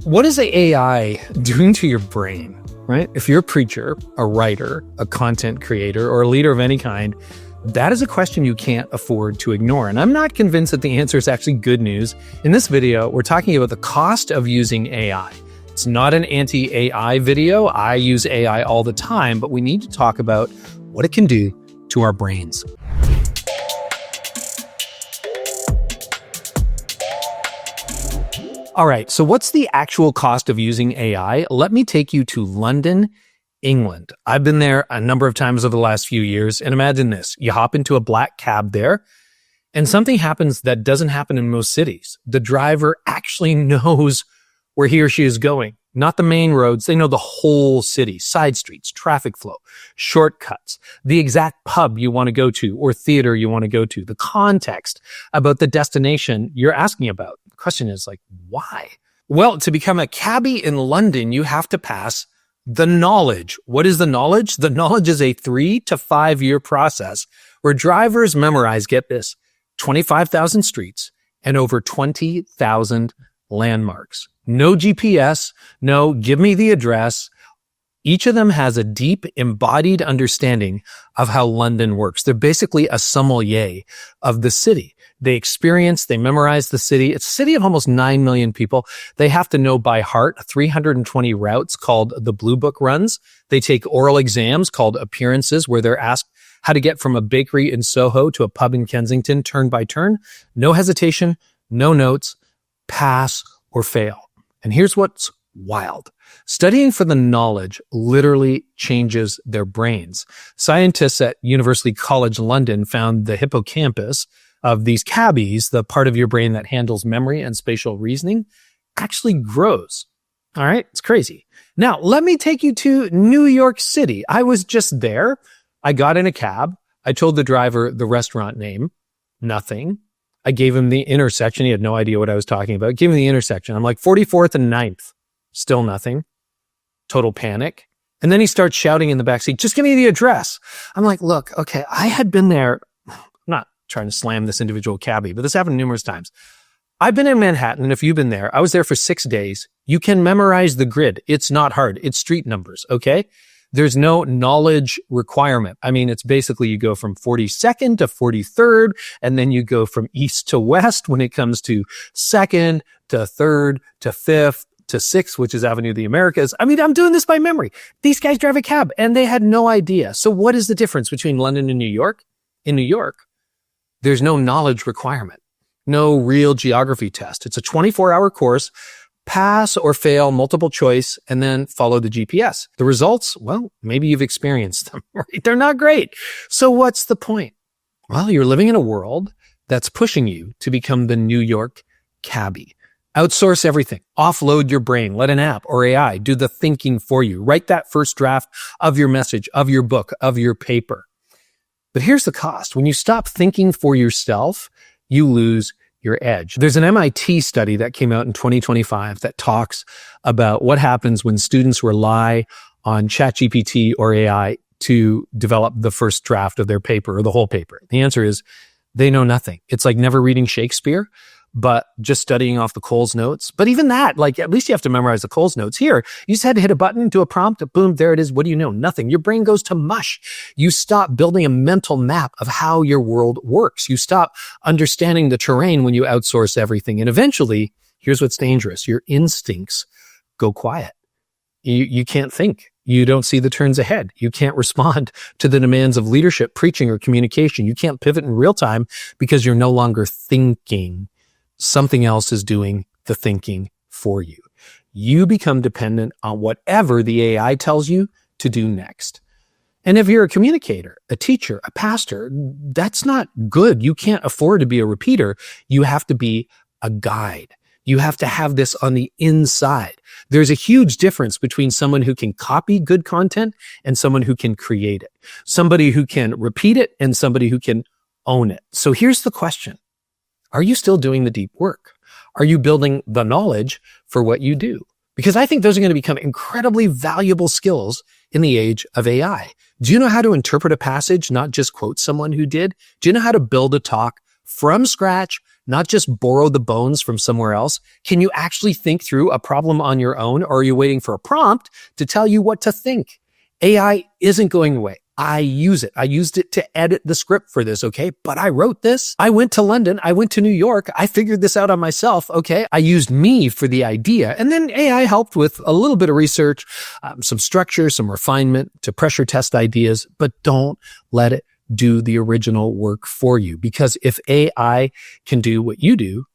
What is the AI doing to your brain, right? If you're a preacher, a writer, a content creator, or a leader of any kind, that is a question you can't afford to ignore. And I'm not convinced that the answer is actually good news. In this video, we're talking about the cost of using AI. It's not an anti-AI video. I use AI all the time, but we need to talk about what it can do to our brains. All right, so what's the actual cost of using AI? Let me take you to London, England. I've been there a number of times over the last few years, and imagine this. You hop into a black cab there, and something happens that doesn't happen in most cities. The driver actually knows where he or she is going, not the main roads. They know the whole city, side streets, traffic flow, shortcuts, the exact pub you want to go to or theater you want to go to, the context about the destination you're asking about. The question is like, why? Well, to become a cabbie in London, you have to pass the knowledge. What is the knowledge? The knowledge is a 3 to 5 year process where drivers memorize, get this, 25,000 streets and over 20,000 landmarks. No GPS, no give me the address. Each of them has a deep embodied understanding of how London works. They're basically a sommelier of the city. They experience, they memorize the city. It's a city of almost 9 million people. They have to know by heart 320 routes called the Blue Book runs. They take oral exams called appearances where they're asked how to get from a bakery in Soho to a pub in Kensington turn by turn. No hesitation, no notes, pass or fail. And here's what's wild. Studying for the knowledge literally changes their brains. Scientists at University College London found the hippocampus of these cabbies, the part of your brain that handles memory and spatial reasoning, actually grows. All right, it's crazy. Now, let me take you to New York City. I was just there. I got in a cab. I told the driver the restaurant name. Nothing. I gave him the intersection. He had no idea what I was talking about. Gave him the intersection. I'm like 44th and 9th. Still nothing. Total panic. And then he starts shouting in the backseat, just give me the address. I'm like, look, okay, I had been there. I'm not trying to slam this individual cabbie, but this happened numerous times. I've been in Manhattan, and if you've been there, I was there for 6 days. You can memorize the grid. It's not hard. It's street numbers, okay? There's no knowledge requirement. I mean, it's basically you go from 42nd to 43rd, and then you go from east to west when it comes to 2nd to 3rd to 5th to 6th, which is Avenue of the Americas. I mean, I'm doing this by memory. These guys drive a cab, and they had no idea. So what is the difference between London and New York? In New York, there's no knowledge requirement, no real geography test. It's a 24-hour course. Pass or fail, multiple choice, and then follow the GPS. The results, well, maybe you've experienced them, right? They're not great. So what's the point? Well, you're living in a world that's pushing you to become the New York cabbie. Outsource everything. Offload your brain. Let an app or AI do the thinking for you. Write that first draft of your message, of your book, of your paper. But here's the cost. When you stop thinking for yourself, you lose your edge. There's an MIT study that came out in 2025 that talks about what happens when students rely on ChatGPT or AI to develop the first draft of their paper or the whole paper. The answer is they know nothing. It's like never reading Shakespeare, but just studying off the Coles notes. But even that, like at least you have to memorize the Coles notes. Here, you just had to hit a button, do a prompt, boom, there it is. What do you know? Nothing. Your brain goes to mush. You stop building a mental map of how your world works. You stop understanding the terrain when you outsource everything. And eventually, here's what's dangerous. Your instincts go quiet. You can't think. You don't see the turns ahead. You can't respond to the demands of leadership, preaching, or communication. You can't pivot in real time because you're no longer thinking. Something else is doing the thinking for you. You become dependent on whatever the AI tells you to do next. And if you're a communicator, a teacher, a pastor, that's not good. You can't afford to be a repeater. You have to be a guide. You have to have this on the inside. There's a huge difference between someone who can copy good content and someone who can create it. Somebody who can repeat it and somebody who can own it. So here's the question. Are you still doing the deep work? Are you building the knowledge for what you do? Because I think those are going to become incredibly valuable skills in the age of AI. Do you know how to interpret a passage, not just quote someone who did? Do you know how to build a talk from scratch, not just borrow the bones from somewhere else? Can you actually think through a problem on your own, or are you waiting for a prompt to tell you what to think? AI isn't going away. I use it. I used it to edit the script for this, okay? But I wrote this. I went to London. I went to New York. I figured this out on myself, okay? I used me for the idea. And then AI helped with a little bit of research, some structure, some refinement to pressure test ideas, but don't let it do the original work for you. Because if AI can do what you do,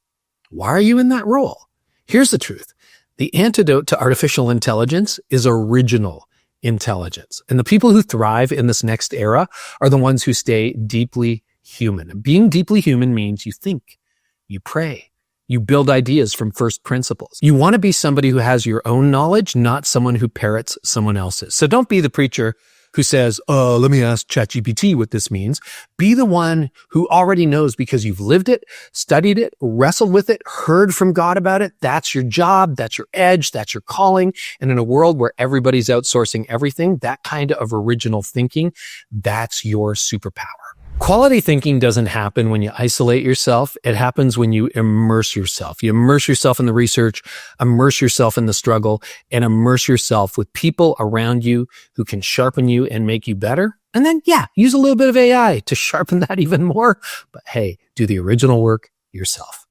why are you in that role? Here's the truth. The antidote to artificial intelligence is original intelligence. And the people who thrive in this next era are the ones who stay deeply human. And being deeply human means you think, you pray, you build ideas from first principles. You want to be somebody who has your own knowledge, not someone who parrots someone else's. So don't be the preacher who says, oh, let me ask ChatGPT what this means. Be the one who already knows because you've lived it, studied it, wrestled with it, heard from God about it. That's your job. That's your edge. That's your calling. And in a world where everybody's outsourcing everything, that kind of original thinking, that's your superpower. Quality thinking doesn't happen when you isolate yourself. It happens when you immerse yourself. You immerse yourself in the research, immerse yourself in the struggle, and immerse yourself with people around you who can sharpen you and make you better. And then, use a little bit of AI to sharpen that even more. But hey, do the original work yourself.